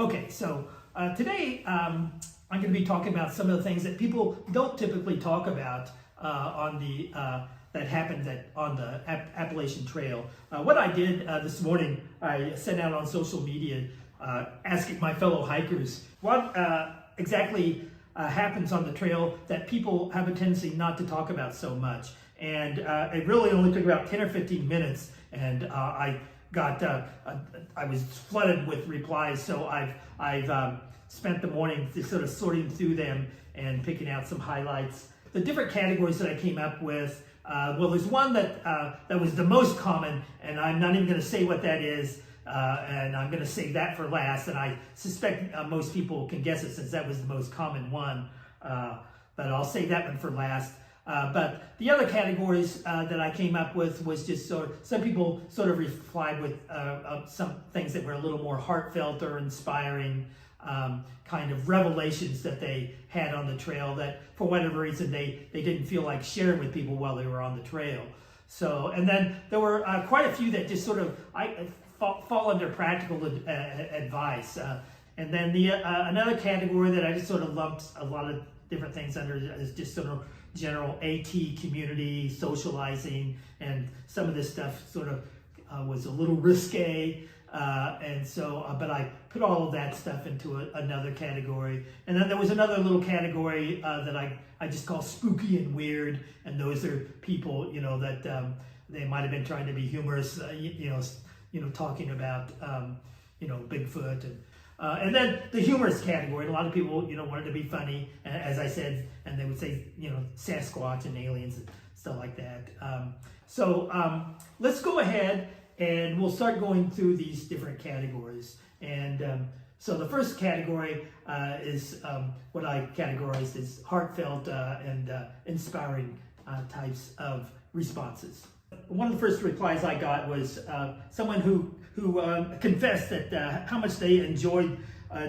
Okay, so today I'm going to be talking about some of the things that people don't typically talk about on the that happened on the Appalachian Trail. What I did this morning, I sent out on social media asking my fellow hikers what exactly happens on the trail that people have a tendency not to talk about so much. And it really only took about 10 or 15 minutes, and I was flooded with replies. So I've spent the morning just sort of sorting through them and picking out some highlights. The different categories that I came up with. Well, there's one that was the most common, and I'm not even going to say what that is, and I'm going to save that for last. And I suspect most people can guess it since that was the most common one, but I'll save that one for last. But the other categories that I came up with was just some people sort of replied with some things that were a little more heartfelt or inspiring, kind of revelations that they had on the trail that for whatever reason they didn't feel like sharing with people while they were on the trail. So, and then there were quite a few that just sort of fall under practical advice. And then another category that I just sort of lumped a lot of different things under is just sort of general AT community, socializing, and some of this stuff sort of was a little risque. And so, but I put all of that stuff into another category. And then there was another little category that I just call spooky and weird. And those are people, that they might have been trying to be humorous, talking about, Bigfoot. And then the humorous category. A lot of people, wanted to be funny, as I said, and they would say, Sasquatch and aliens and stuff like that. So let's go ahead and we'll start going through these different categories. And so the first category is what I categorized as heartfelt and inspiring types of responses. One of the first replies I got was someone who confessed that how much they enjoyed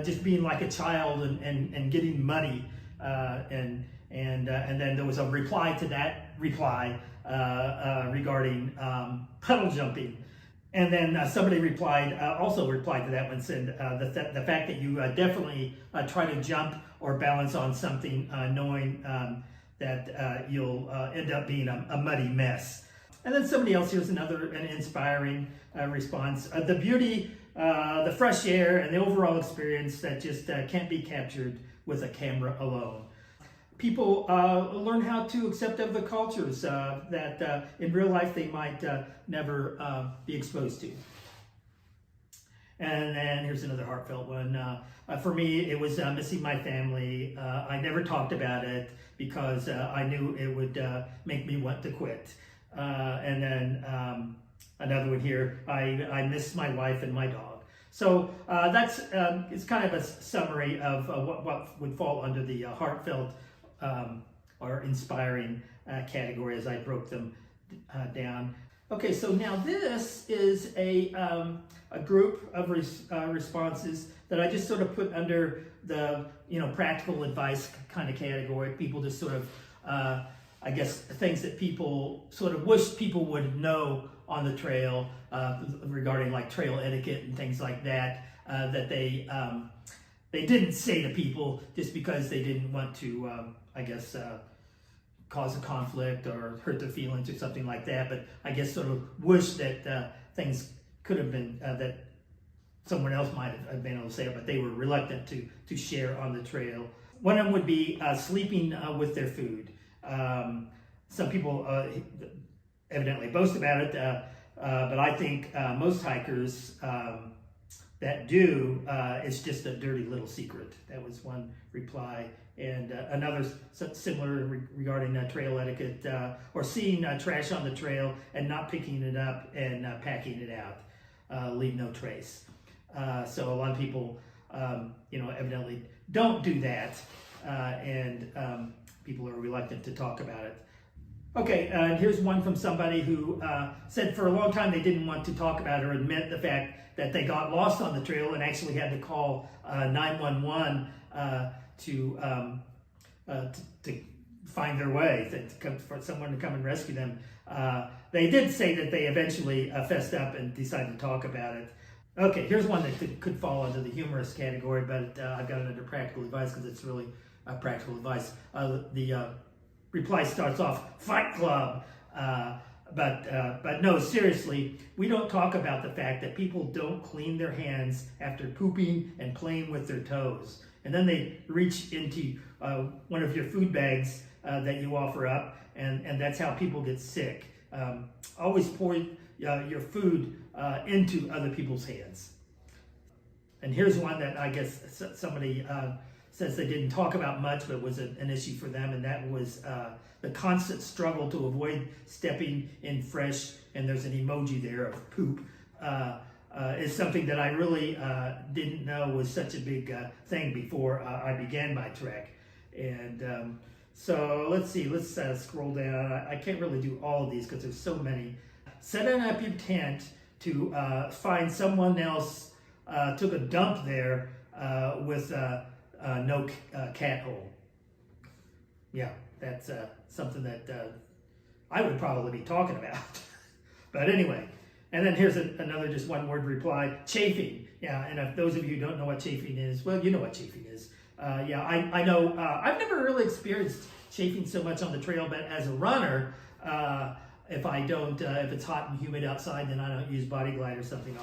just being like a child and getting muddy, and then there was a reply to that reply regarding puddle jumping. And then somebody also replied to that one, said the fact that you definitely try to jump or balance on something knowing that you'll end up being a muddy mess. And then somebody else, here's an inspiring response. The beauty, the fresh air, and the overall experience that just can't be captured with a camera alone. People learn how to accept other cultures that in real life they might never be exposed to. And then here's another heartfelt one. For me, it was missing my family. I never talked about it because I knew it would make me want to quit. And then another one here, I miss my wife and my dog. So that's it's kind of a summary of what would fall under the heartfelt or inspiring category as I broke them down. Okay, so now this is a group of responses that I just sort of put under the practical advice kind of category. People just sort of I guess things that people sort of wish people would know on the trail regarding like trail etiquette and things like that that they didn't say to people just because they didn't want to cause a conflict or hurt their feelings or something like that, but I guess sort of wish that things could have been that someone else might have been able to say it, but they were reluctant to share on the trail. One of them would be sleeping with their food. Some people evidently boast about it, but I think most hikers that do, it's just a dirty little secret. That was one reply. And another similar regarding trail etiquette, or seeing trash on the trail and not picking it up and packing it out, leave no trace. So a lot of people, evidently don't do that, and people are reluctant to talk about it. Okay, and here's one from somebody who said for a long time they didn't want to talk about or admit the fact that they got lost on the trail and actually had to call 911 to find their way, for someone to come and rescue them. They did say that they eventually fessed up and decided to talk about it. Okay, here's one that could fall into the humorous category, but I've got it under practical advice because it's really practical advice. The reply starts off, Fight Club. But no, seriously, we don't talk about the fact that people don't clean their hands after pooping and playing with their toes. And then they reach into one of your food bags that you offer up, and that's how people get sick. Always pour your food into other people's hands. And here's one that I guess somebody says they didn't talk about much, but was an issue for them, and that was the constant struggle to avoid stepping in fresh, and there's an emoji there of poop, is something that I really didn't know was such a big thing before I began my trek. And so let's see, let's scroll down. I can't really do all of these because there's so many. Setting up your tent to find someone else took a dump there with no cat hole. Yeah, that's something that I would probably be talking about. But anyway, and then here's another just one word reply, chafing. Yeah, and if those of you who don't know what chafing is, well, you know what chafing is. Yeah, I know, I've never really experienced chafing so much on the trail, but as a runner, if I don't, if it's hot and humid outside, then I don't use body glide or something,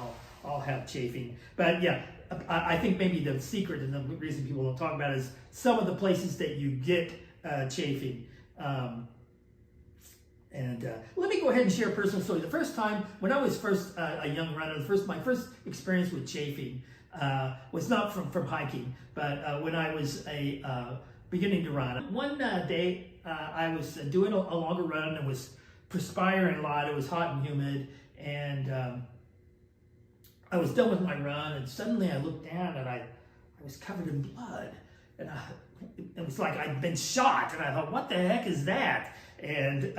I'll have chafing. But yeah, I think maybe the secret and the reason people don't talk about it is some of the places that you get chafing. Let me go ahead and share a personal story. The first time, when I was first a young runner, my first experience with chafing was not from hiking, but when I was beginning to run. One day, I was doing a longer run and was perspiring a lot. It was hot and humid, and I was done with my run, and suddenly I looked down and I was covered in blood, and it was like I'd been shot, and I thought, what the heck is that? And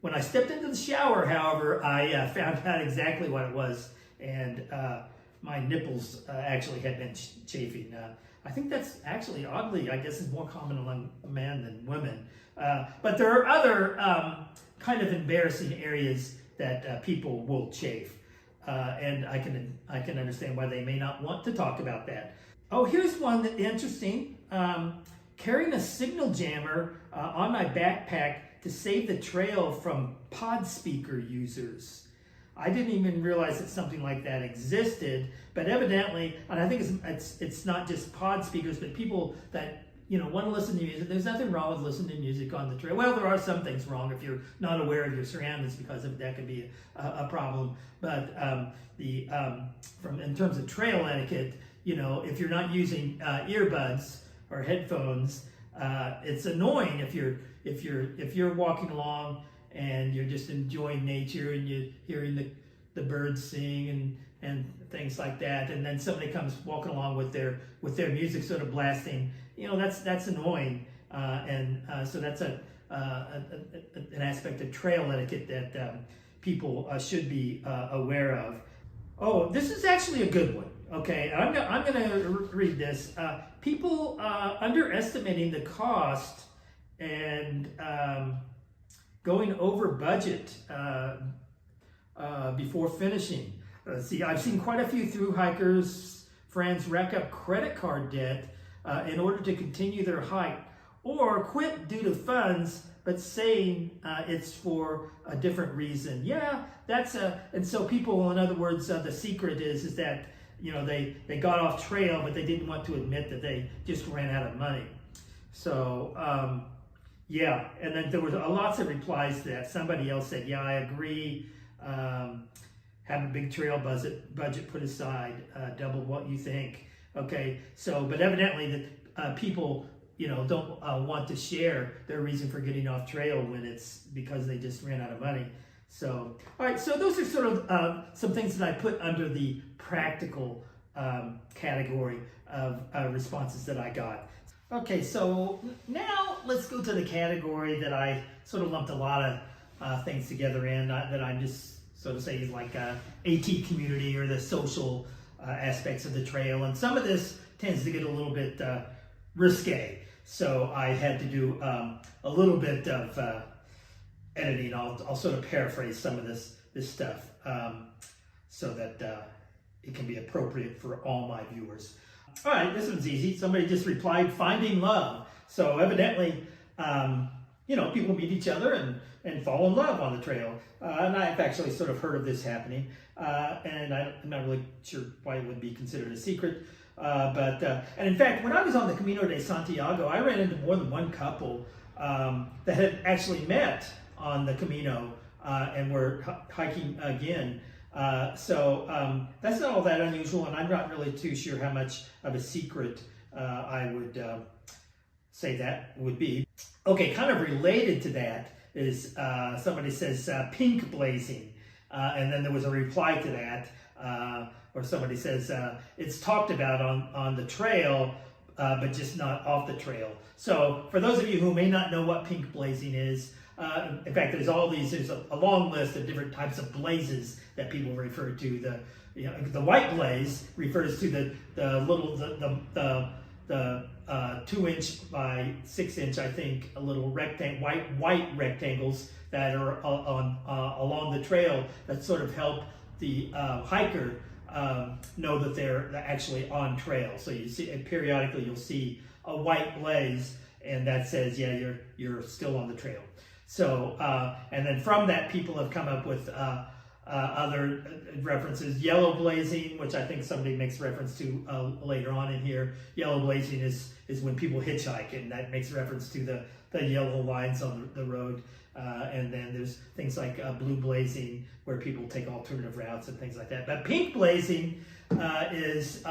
when I stepped into the shower, however, I found out exactly what it was, and my nipples actually had been chafing. I think that's actually, oddly, I guess is more common among men than women. But there are other kind of embarrassing areas that people will chafe. And I can understand why they may not want to talk about that. Oh, here's one that's interesting. Carrying a signal jammer on my backpack to save the trail from pod speaker users. I didn't even realize that something like that existed, but evidently, and I think it's not just pod speakers, but people that want to listen to music. There's nothing wrong with listening to music on the trail. Well, there are some things wrong if you're not aware of your surroundings, because that could be a problem. But in terms of trail etiquette, if you're not using earbuds or headphones, it's annoying if you're walking along and you're just enjoying nature and you're hearing the birds sing and things like that, and then somebody comes walking along with their music sort of blasting. That's annoying, so that's an aspect of trail etiquette that people should be aware of. Oh, this is actually a good one. Okay, I'm gonna read this. People underestimating the cost and going over budget before finishing. See, I've seen quite a few thru hikers friends rack up credit card debt in order to continue their hike, or quit due to funds, but saying it's for a different reason. Yeah, and so people, in other words, the secret is that they got off trail, but they didn't want to admit that they just ran out of money. So yeah, and then there was lots of replies to that. Somebody else said, yeah, I agree. Have a big trail budget put aside, double what you think. Okay, so, but evidently that people, don't want to share their reason for getting off trail when it's because they just ran out of money. So, all right, so those are sort of some things that I put under the practical category of responses that I got. Okay, so now let's go to the category that I sort of lumped a lot of things together in, that I'm just sort of saying like AT community or the social aspects of the trail. And some of this tends to get a little bit risque. So I had to do a little bit of editing. I'll sort of paraphrase some of this stuff so that it can be appropriate for all my viewers. All right, this one's easy. Somebody just replied, finding love. So evidently, people meet each other and fall in love on the trail. And I've actually sort of heard of this happening. And I'm not really sure why it would be considered a secret. And in fact, when I was on the Camino de Santiago, I ran into more than one couple that had actually met on the Camino and were hiking again. So that's not all that unusual, and I'm not really too sure how much of a secret I would say that would be. Okay, kind of related to that is somebody says pink blazing, and then there was a reply to that, or somebody says it's talked about on the trail, but just not off the trail. So for those of you who may not know what pink blazing is, in fact, there's a long list of different types of blazes that people refer to. The white blaze refers to the 2-inch by 6-inch, I think, little white rectangles that are along the trail that sort of help the hiker know that they're actually on trail. So you see, periodically you'll see a white blaze, and that says, yeah, you're still on the trail. So, and then from that, people have come up with other references. Yellow blazing, which I think somebody makes reference to later on in here. Yellow blazing is when people hitchhike, and that makes reference to the yellow lines on the road. And then there's things like blue blazing, where people take alternative routes and things like that. But pink blazing is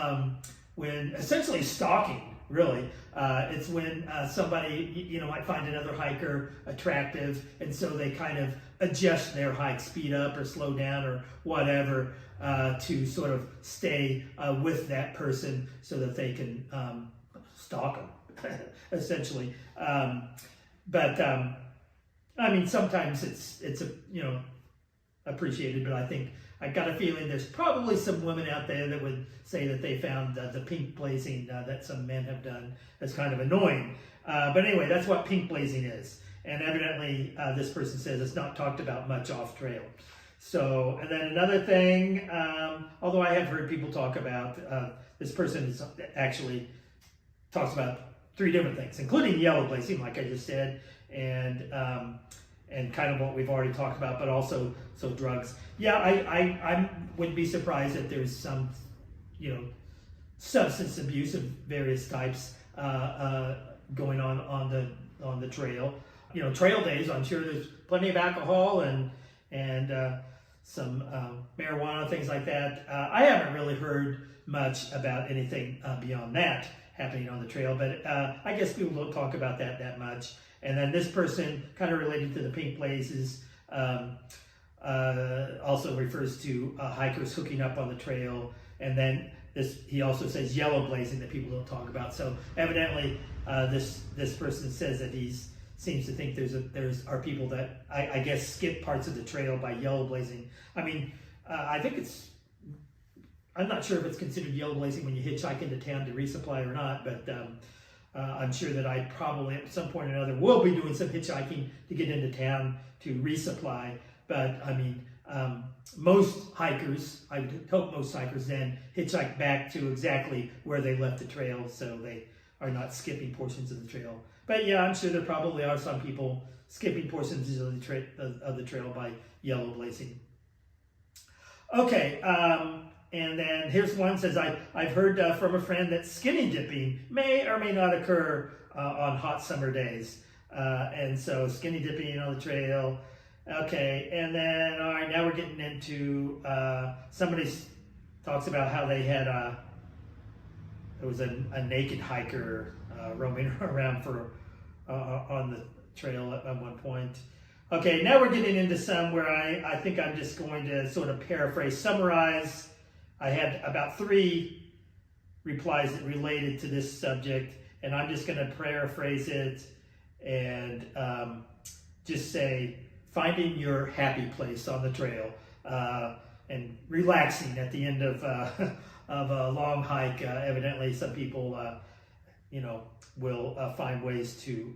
when essentially stalking, really. It's when somebody might find another hiker attractive, and so they kind of adjust their hike, speed up or slow down or whatever, to sort of stay with that person so that they can stalk them, essentially. Sometimes it's appreciated, but I've got a feeling there's probably some women out there that would say that they found the pink blazing that some men have done as kind of annoying. But anyway, that's what pink blazing is. And evidently, this person says it's not talked about much off trail. So, and then another thing, although I have heard people talk about, this person actually talks about 3 different things, including yellow blazing, like I just said, and kind of what we've already talked about, but also drugs. Yeah, I wouldn't be surprised if there's some, substance abuse of various types going on the trail. Trail days, I'm sure there's plenty of alcohol and some marijuana, things like that. I haven't really heard much about anything beyond that happening on the trail, but I guess people don't talk about that much. And then this person, kind of related to the pink blazes, also refers to hikers hooking up on the trail. And then he also says yellow blazing that people don't talk about. So evidently, this person says that he seems to think are people that I guess skip parts of the trail by yellow blazing. I mean, I'm not sure if it's considered yellow blazing when you hitchhike into town to resupply or not, but I'm sure that I probably at some point or another will be doing some hitchhiking to get into town to resupply. But I mean, most hikers, I would hope most hikers then hitchhike back to exactly where they left the trail, so they are not skipping portions of the trail. But yeah, I'm sure there probably are some people skipping portions of the trail by yellow blazing. Okay, and then here's one says, I've heard from a friend that skinny dipping may or may not occur on hot summer days. And so skinny dipping on the trail. Okay, and then, all right, now we're getting into, somebody talks about how they had there was a naked hiker roaming around on the trail at one point. Okay, now we're getting into some where I think I'm just going to sort of paraphrase, summarize. I had about 3 replies that related to this subject, and I'm just going to paraphrase it and just say, finding your happy place on the trail and relaxing at the end of a long hike. Evidently, some people, will find ways to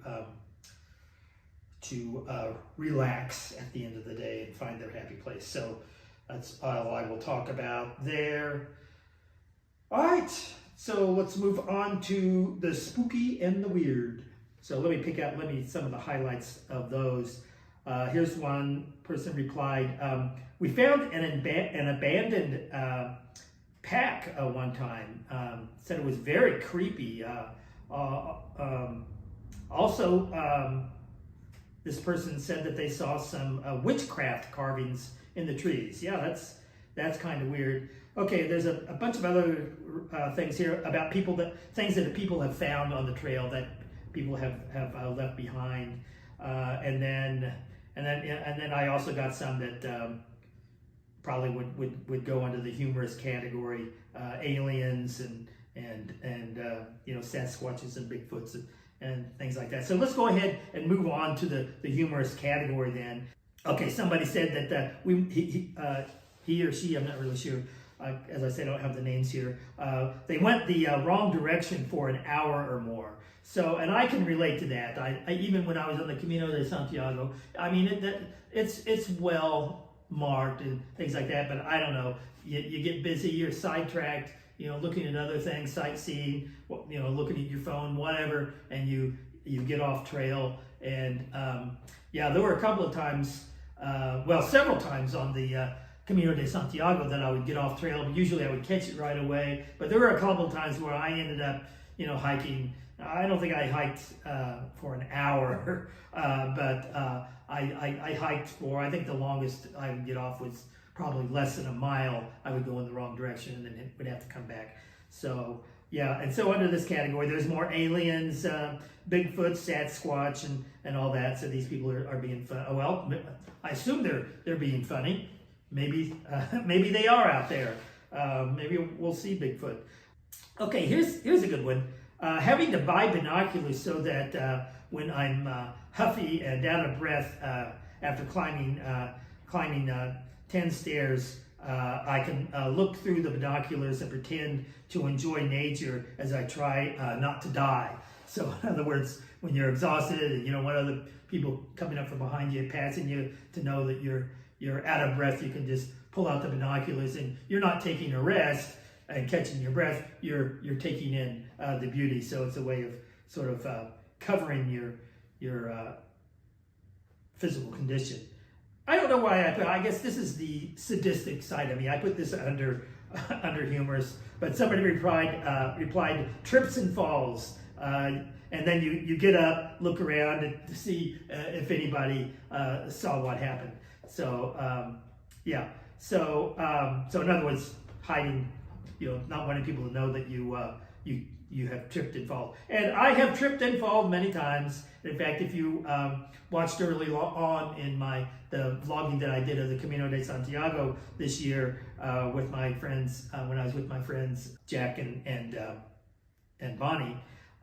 relax at the end of the day and find their happy place. So that's all I will talk about there. All right, so let's move on to the spooky and the weird. So let me pick out some of the highlights of those. Here's one person replied, we found an abandoned pack one time. Said it was very creepy. Also, this person said that they saw some witchcraft carvings in the trees. Yeah, that's kind of weird. Okay, there's a bunch of other things here about things that people have found on the trail that people have left behind, and then I also got some that probably would go under the humorous category, aliens and Sasquatches and Bigfoots and things like that. So let's go ahead and move on to the humorous category then. Okay, somebody said that he or she, I'm not really sure. As I said, I don't have the names here. They went the wrong direction for an hour or more. So, and I can relate to that. I even when I was on the Camino de Santiago, I mean, it's well marked and things like that. But I don't know. You get busy, you're sidetracked. Looking at other things, sightseeing. Looking at your phone, whatever, and you get off trail. And there were a couple of times, several times on the Camino de Santiago that I would get off trail, but usually I would catch it right away. But there were a couple of times where I ended up, hiking. I don't think I hiked for an hour, but I hiked for, I think the longest I would get off was probably less than a mile. I would go in the wrong direction and then would have to come back. So, yeah, and so under this category, there's more aliens, Bigfoot, Sasquatch, and all that. So these people are being fun. Well, I assume they're being funny. Maybe they are out there. Maybe we'll see Bigfoot. Okay, here's a good one. Having to buy binoculars so that when I'm huffy and out of breath after climbing 10 stairs, I can look through the binoculars and pretend to enjoy nature as I try not to die. So in other words, when you're exhausted and you don't want other people coming up from behind you, passing you, to know that you're out of breath, you can just pull out the binoculars and you're not taking a rest and catching your breath, you're taking in the beauty. So it's a way of sort of covering your physical condition. I don't know why I guess this is the sadistic side of me. I put this under humorous, but somebody replied trips and falls. And then you get up, look around to see if anybody saw what happened. So So in other words, hiding, not wanting people to know that you have tripped and fallen. And I have tripped and fallen many times. In fact, if you watched early on in the vlogging that I did of the Camino de Santiago this year with my friends, when I was with my friends Jack and Bonnie,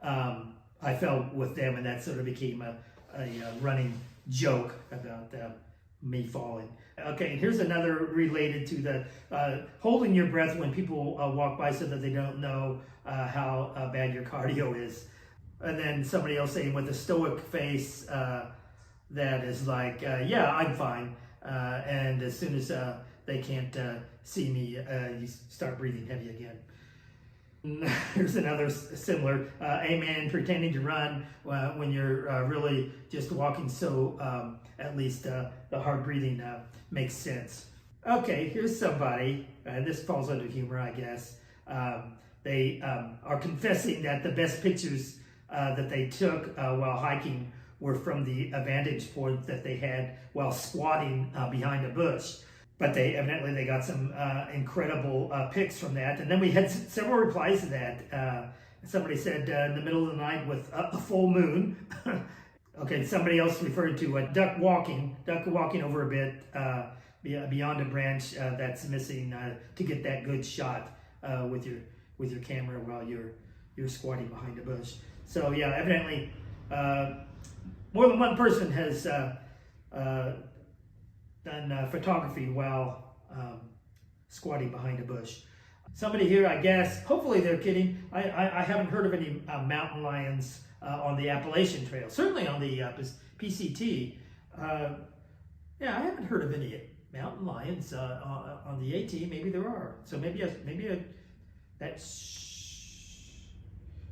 I fell with them, and that sort of became a running joke about me falling. Okay, here's another related to the holding your breath when people walk by so that they don't know how bad your cardio is. And then somebody else saying with a stoic face that is like, yeah, I'm fine. And as soon as they can't see me, you start breathing heavy again. Here's another similar, a man pretending to run when you're really just walking, so at least the hard breathing makes sense. Okay, here's somebody, this falls under humor, I guess. They are confessing that the best pictures that they took while hiking were from the vantage point that they had while squatting behind a bush. But they got some incredible pics from that. And then we had several replies to that. Somebody said in the middle of the night with a full moon. Okay, somebody else referred to duck walking over a bit beyond a branch that's missing to get that good shot with your camera while you're squatting behind a bush. So yeah, evidently more than one person has done photography while squatting behind a bush. Somebody here, I guess, hopefully they're kidding. I haven't heard of any mountain lions on the Appalachian Trail. Certainly on the PCT. I haven't heard of any mountain lions on the AT. Maybe there are. So maybe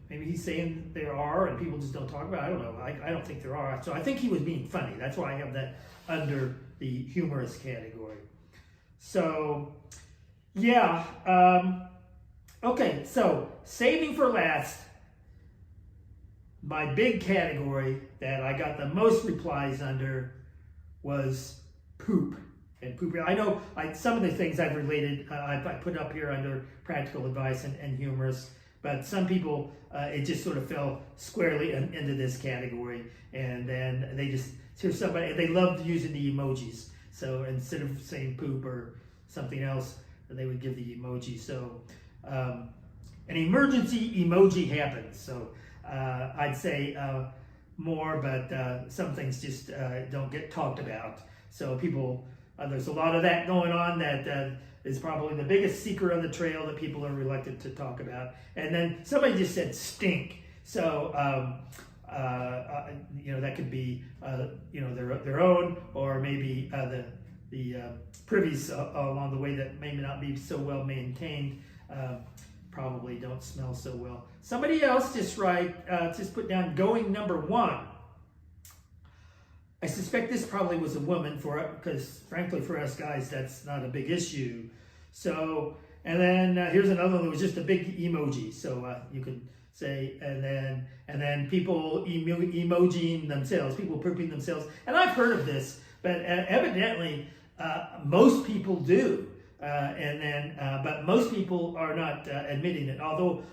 Maybe he's saying there are and people just don't talk about it. I don't know. I don't think there are. So I think he was being funny. That's why I have that under the humorous category. So, yeah. Okay, so saving for last, my big category that I got the most replies under was poop. And poop. I know some of the things I've related, I put up here under practical advice and humorous, but some people, it just sort of fell squarely into this category. And then they just hear somebody, they loved using the emojis. So instead of saying poop or something else, they would give the emoji. So an emergency emoji happens. So I'd say more, but some things just don't get talked about. So people, there's a lot of that going on that is probably the biggest secret on the trail that people are reluctant to talk about. And then somebody just said stink. So, that could be, their own, or maybe the privies along the way that may not be so well maintained, probably don't smell so well. Somebody else just put down going number 1. I suspect this probably was a woman because frankly for us guys, that's not a big issue. So, and then here's another one that was just a big emoji. So you could say, and then people emojiing themselves, people pooping themselves. And I've heard of this, but evidently most people do. But most people are not admitting it. Although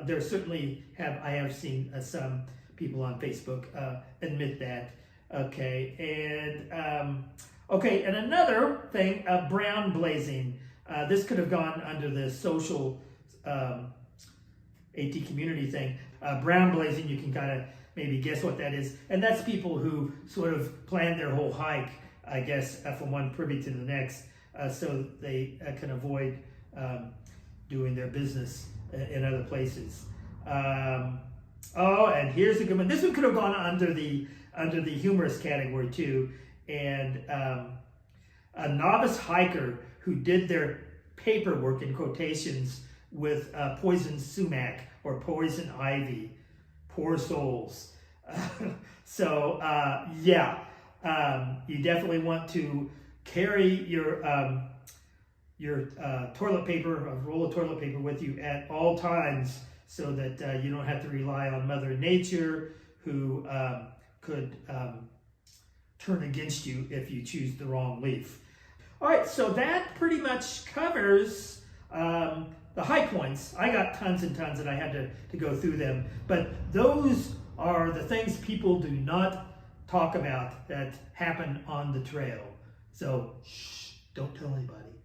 there certainly I have seen some people on Facebook admit that. Okay, and another thing, brown blazing. This could have gone under the social AT community thing. Brown blazing, you can kind of maybe guess what that is. And that's people who sort of plan their whole hike, I guess, from one privy to the next, so they can avoid doing their business in other places. And here's a good one. This one could have gone under the humorous category too. And a novice hiker who did their paperwork in quotations with poison sumac or poison ivy. Poor souls. You definitely want to carry your toilet paper, a roll of toilet paper with you at all times, so that you don't have to rely on Mother Nature, who could turn against you if you choose the wrong leaf. All right, so that pretty much covers the high points. I got tons and tons, and I had to go through them. But those are the things people do not talk about that happen on the trail. So, shh, don't tell anybody.